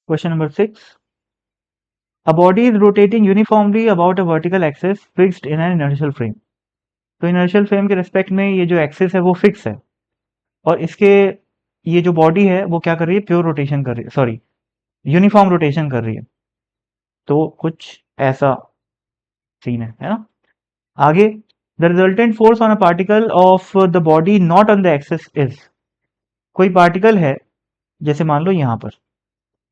Question number 6. A body is rotating uniformly about a vertical axis fixed in an inertial frame. तो inertial frame के respect में ये जो axis है वो फिक्स है और इसके ये जो बॉडी है वो क्या कर रही है, प्योर रोटेशन कर रही है, सॉरी यूनिफॉर्म रोटेशन कर रही है। तो कुछ ऐसा सीन है ना। आगे, the resultant force on a particle of the body not on the axis is. कोई पार्टिकल है जैसे मान लो यहाँ पर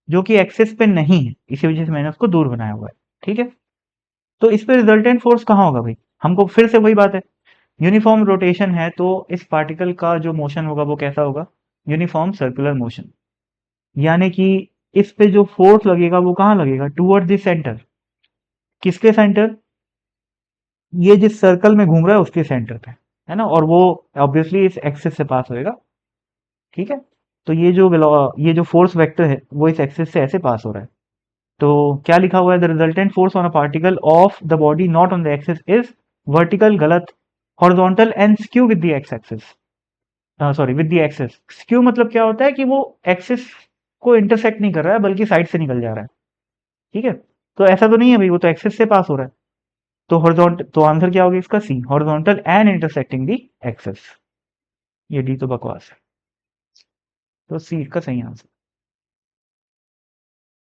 जो कि एक्सिस पे नहीं है, इसी वजह से मैंने उसको दूर बनाया हुआ है। ठीक है, तो इस पे रिजल्टेंट फोर्स कहाँ होगा भाई, हमको फिर से वही बात है, यूनिफॉर्म रोटेशन है तो इस पार्टिकल का जो मोशन होगा वो कैसा होगा, यूनिफॉर्म सर्कुलर मोशन। यानी कि इस पे जो फोर्स लगेगा वो कहाँ लगेगा, टूवर्ड द सेंटर। किसके सेंटर, ये जिस सर्कल में घूम रहा है उसके सेंटर पे, है ना, और वो ऑब्वियसली इस एक्सिस से पास होएगा। ठीक है, तो ये जो फोर्स वेक्टर है वो इस एक्सिस से ऐसे पास हो रहा है। तो क्या लिखा हुआ है, the resultant force on a particle of the body not on the axis is vertical गलत, horizontal and skew with the x axis, sorry with the axis. Skew मतलब क्या होता है कि वो एक्सिस को इंटरसेक्ट नहीं कर रहा है बल्कि साइड से निकल जा रहा है। ठीक है, तो ऐसा तो नहीं है भाई, वो तो एक्सिस से पास हो रहा है। तो हॉरिजॉन्टल, तो आंसर क्या होगा इसका, C, horizontal and intersecting the axis. ये डी तो बकवास है, तो सी का सही आंसर।